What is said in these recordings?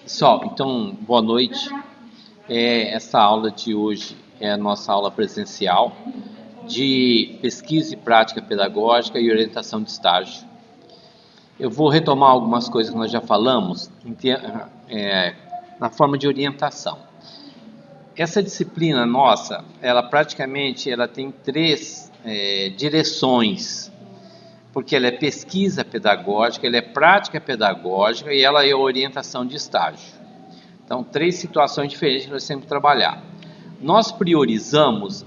Pessoal, então, boa noite. Essa aula de hoje é a nossa aula presencial de pesquisa e prática pedagógica e orientação de estágio. Eu vou retomar algumas coisas que nós já falamos na forma de orientação. Essa disciplina nossa, ela tem três direções, porque ela é pesquisa pedagógica, ela é prática pedagógica e ela é orientação de estágio. Então, três situações diferentes que nós temos que trabalhar. Nós priorizamos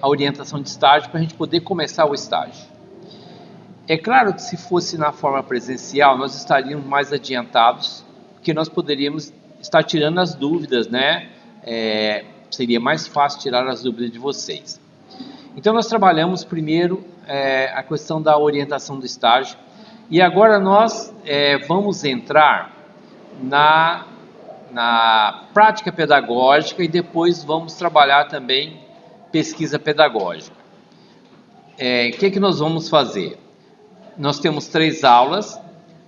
a orientação de estágio para a gente poder começar o estágio. É claro que se fosse na forma presencial, nós estaríamos mais adiantados, porque nós poderíamos estar tirando as dúvidas, né? Seria mais fácil tirar as dúvidas de vocês. Então, nós trabalhamos primeiro a questão da orientação do estágio, e agora nós vamos entrar na prática pedagógica e depois vamos trabalhar também pesquisa pedagógica. O que nós vamos fazer? Nós temos 3 aulas.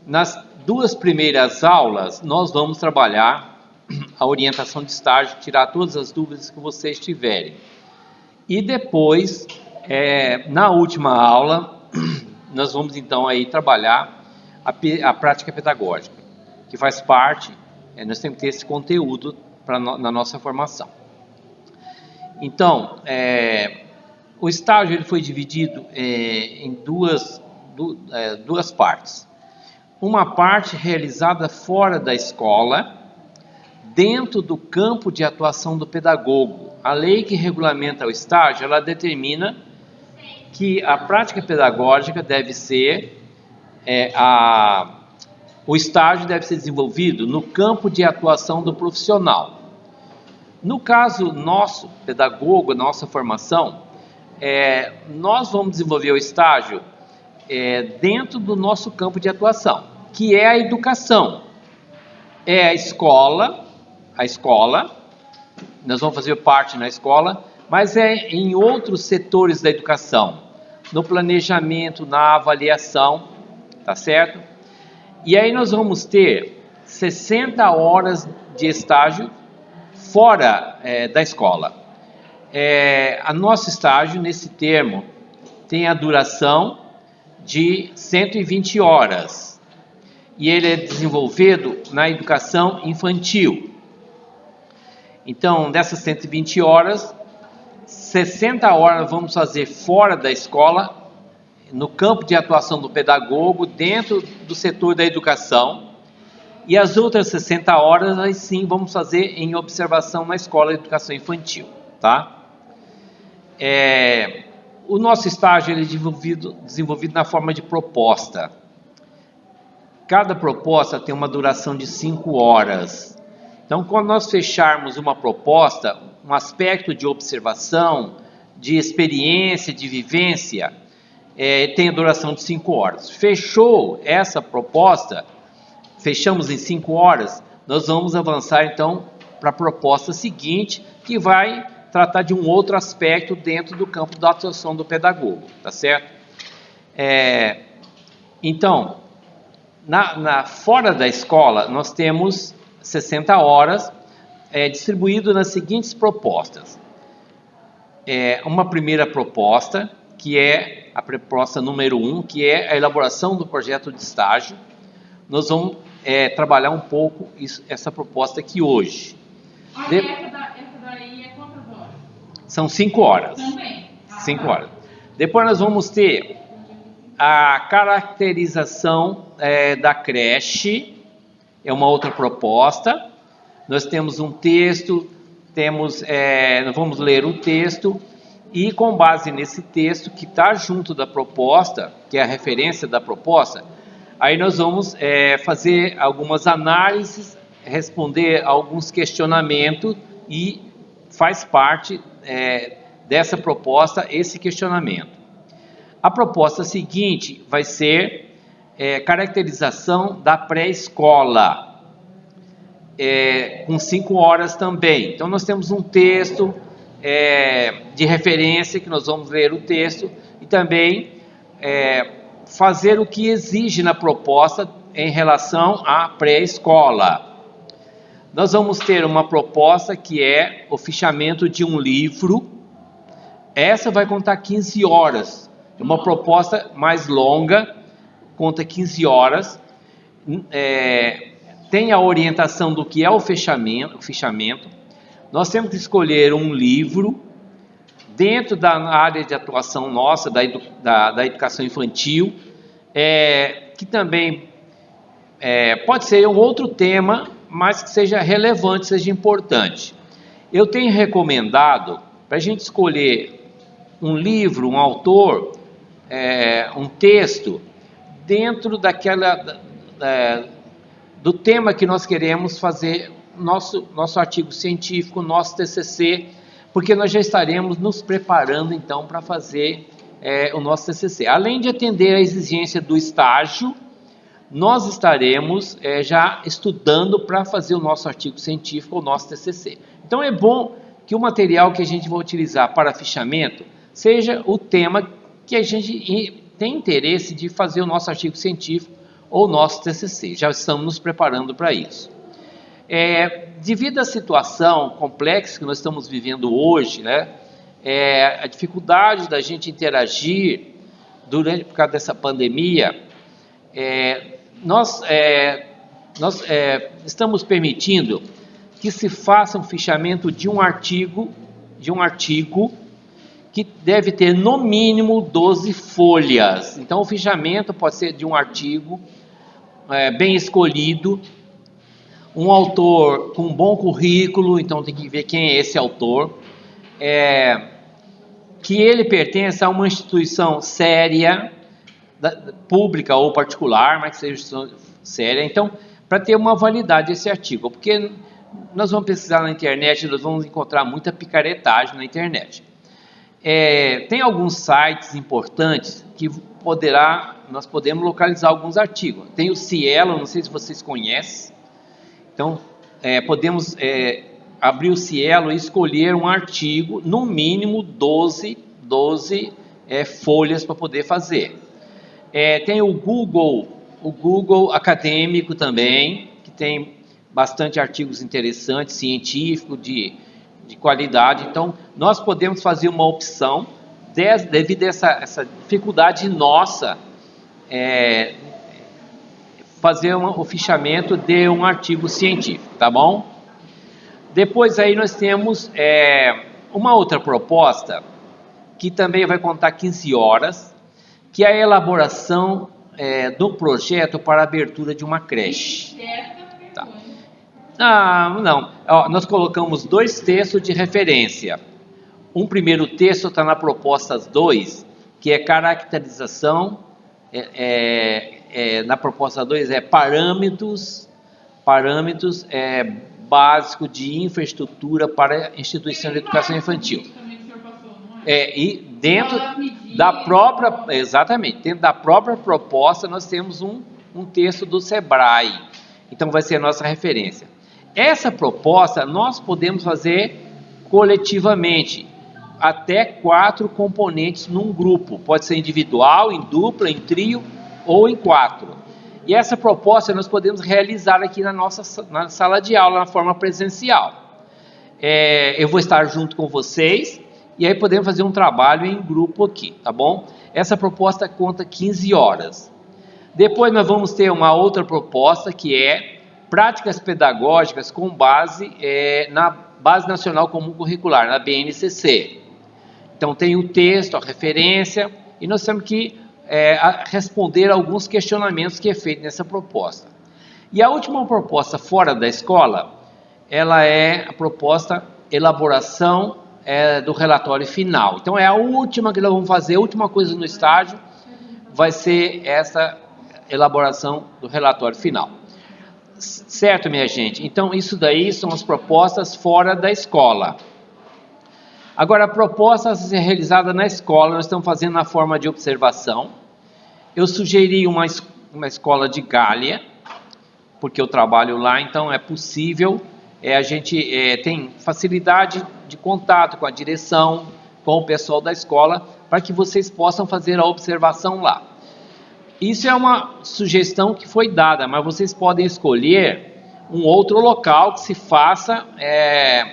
Nas 2 primeiras aulas, nós vamos trabalhar a orientação de estágio, tirar todas as dúvidas que vocês tiverem. E depois, na última aula, nós vamos então aí trabalhar a prática pedagógica, que faz parte, nós temos que ter esse conteúdo na nossa formação. Então, o estágio ele foi dividido em duas partes. Uma parte realizada fora da escola, dentro do campo de atuação do pedagogo. A lei que regulamenta o estágio, ela determina que a prática pedagógica deve ser, o estágio deve ser desenvolvido no campo de atuação do profissional. No caso nosso, pedagogo, nossa formação, nós vamos desenvolver o estágio dentro do nosso campo de atuação, que é a educação. É a escola, nós vamos fazer parte na escola, mas em outros setores da educação, no planejamento, na avaliação, tá certo? E aí nós vamos ter 60 horas de estágio fora da escola. A nosso estágio, nesse termo, tem a duração de 120 horas. E ele é desenvolvido na educação infantil. Então, dessas 120 horas, 60 horas vamos fazer fora da escola, no campo de atuação do pedagogo, dentro do setor da educação. E as outras 60 horas, aí sim, vamos fazer em observação na escola de educação infantil, tá? O nosso estágio ele é desenvolvido na forma de proposta. Cada proposta tem uma duração de 5 horas. Então, quando nós fecharmos uma proposta, um aspecto de observação, de experiência, de vivência, tem a duração de 5 horas. Fechou essa proposta, fechamos em 5 horas, nós vamos avançar então para a proposta seguinte, que vai tratar de um outro aspecto dentro do campo da atuação do pedagogo, tá certo? Então, fora da escola, nós temos 60 horas distribuído nas seguintes propostas. Uma primeira proposta, que é a proposta número 1, que é a elaboração do projeto de estágio. Nós vamos trabalhar um pouco essa proposta aqui hoje. Essa daí é quantas horas? São 5 horas. Também? 5 horas. Depois nós vamos ter a caracterização da creche, é uma outra proposta. Nós temos um texto, nós vamos ler o texto e com base nesse texto que está junto da proposta, que é a referência da proposta, aí nós vamos fazer algumas análises, responder alguns questionamentos e faz parte dessa proposta esse questionamento. A proposta seguinte vai ser caracterização da pré-escola, com 5 horas também. Então, nós temos um texto de referência, que nós vamos ler o texto, e também fazer o que exige na proposta em relação à pré-escola. Nós vamos ter uma proposta que é o fichamento de um livro. Essa vai contar 15 horas. É uma proposta mais longa, conta 15 horas. Tem a orientação do que é o fichamento. Nós temos que escolher um livro dentro da área de atuação nossa, da educação infantil, que também pode ser um outro tema, mas que seja relevante, seja importante. Eu tenho recomendado para a gente escolher um livro, um autor, um texto, dentro do tema que nós queremos fazer nosso artigo científico, nosso TCC, porque nós já estaremos nos preparando então para fazer o nosso TCC. Além de atender a exigência do estágio, nós estaremos já estudando para fazer o nosso artigo científico, o nosso TCC. Então é bom que o material que a gente vai utilizar para fichamento seja o tema que a gente tem interesse de fazer o nosso artigo científico ou o nosso TCC. Já estamos nos preparando para isso. Devido à situação complexa que nós estamos vivendo hoje, né, a dificuldade da gente interagir por causa dessa pandemia, nós estamos permitindo que se faça um fichamento de um artigo que deve ter no mínimo 12 folhas. Então o fichamento pode ser de um artigo bem escolhido, um autor com um bom currículo, então tem que ver quem é esse autor, que ele pertença a uma instituição séria, pública ou particular, mas que seja séria. Então, para ter uma validade esse artigo, porque nós vamos pesquisar na internet, nós vamos encontrar muita picaretagem na internet. Tem alguns sites importantes que nós podemos localizar alguns artigos. Tem o Cielo, não sei se vocês conhecem. Então, podemos abrir o Cielo e escolher um artigo, no mínimo 12 folhas para poder fazer. Tem o Google Acadêmico também, que tem bastante artigos interessantes, científicos, de qualidade. Então, nós podemos fazer uma opção, devido a essa dificuldade nossa, fazer o fichamento de um artigo científico, tá bom? Depois aí nós temos uma outra proposta, que também vai contar 15 horas, que é a elaboração do projeto para a abertura de uma creche. Tá. Não. Nós colocamos 2 textos de referência. Um primeiro texto está na proposta 2, que é caracterização, na proposta 2 parâmetros básicos de infraestrutura para a instituição de educação infantil. E dentro da própria, exatamente, dentro da própria proposta nós temos um texto do Sebrae, então vai ser a nossa referência. Essa proposta nós podemos fazer coletivamente, até 4 componentes num grupo, pode ser individual, em dupla, em trio ou em 4. E essa proposta nós podemos realizar aqui na sala de aula, na forma presencial. Eu vou estar junto com vocês, e aí podemos fazer um trabalho em grupo aqui, tá bom? Essa proposta conta 15 horas. Depois nós vamos ter uma outra proposta, que é práticas pedagógicas com base na Base Nacional Comum Curricular, na BNCC. Então tem o texto, a referência, e nós temos que responder alguns questionamentos que é feito nessa proposta. E a última proposta fora da escola, ela é a proposta elaboração do relatório final. Então é a última que nós vamos fazer, a última coisa no estágio vai ser essa elaboração do relatório final. Certo, minha gente? Então isso daí são as propostas fora da escola. Agora, a proposta a ser realizada na escola, nós estamos fazendo na forma de observação. Eu sugeri uma escola de Gália, porque eu trabalho lá, então é possível. A gente tem facilidade de contato com a direção, com o pessoal da escola, para que vocês possam fazer a observação lá. Isso é uma sugestão que foi dada, mas vocês podem escolher um outro local que se faça,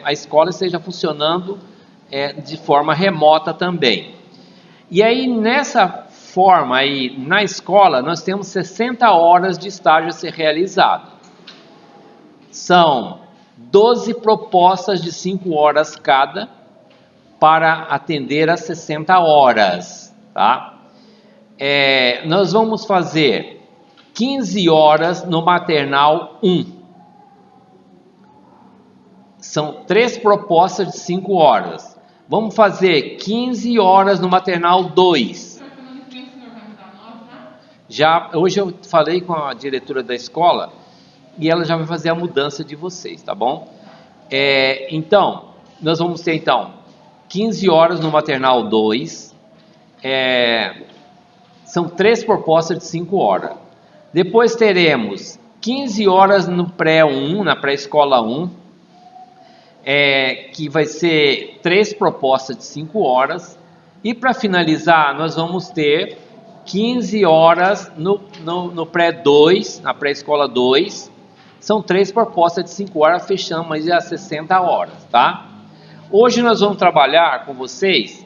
a escola esteja funcionando de forma remota também. E aí, nessa forma aí, na escola, nós temos 60 horas de estágio a ser realizado. São 12 propostas de 5 horas cada para atender as 60 horas, tá? Nós vamos fazer 15 horas no maternal 1. São 3 propostas de 5 horas. Vamos fazer 15 horas no maternal 2. Já, hoje eu falei com a diretora da escola e ela já vai fazer a mudança de vocês, tá bom? Então, nós vamos ter 15 horas no maternal 2. São 3 propostas de 5 horas. Depois teremos 15 horas no pré-1, na pré-escola 1, que vai ser 3 propostas de 5 horas. E para finalizar, nós vamos ter 15 horas no pré-2, na pré-escola 2. São 3 propostas de 5 horas, fechamos aí as 60 horas, tá? Hoje nós vamos trabalhar com vocês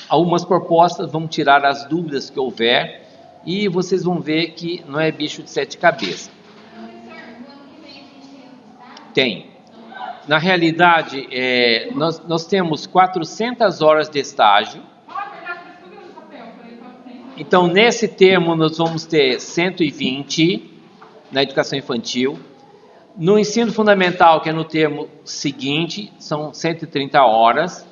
algumas propostas, vamos tirar as dúvidas que houver e vocês vão ver que não é bicho de 7 cabeças. Tem. Na realidade, nós temos 400 horas de estágio. Então, nesse termo, nós vamos ter 120 na educação infantil. No ensino fundamental, que é no termo seguinte, são 130 horas.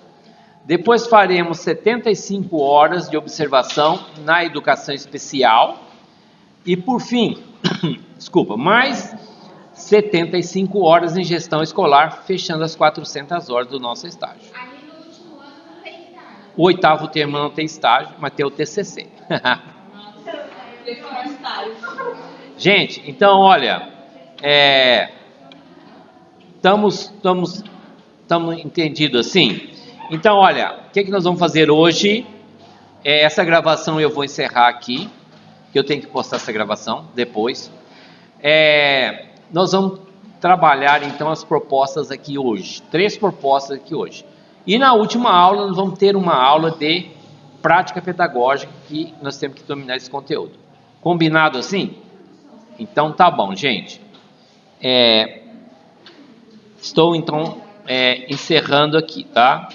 Depois faremos 75 horas de observação na educação especial. E por fim, mais 75 horas em gestão escolar, fechando as 400 horas do nosso estágio. Aí no último ano não tem estágio. O 8º termo não tem estágio, mas tem o TCC. Gente, então olha, estamos entendidos assim? Então, olha, o que nós vamos fazer hoje? Essa gravação eu vou encerrar aqui, que eu tenho que postar essa gravação depois. Nós vamos trabalhar, então, as propostas aqui hoje. 3 propostas aqui hoje. E na última aula, nós vamos ter uma aula de prática pedagógica, que nós temos que dominar esse conteúdo. Combinado assim? Então, tá bom, gente. Estou, então, encerrando aqui, tá?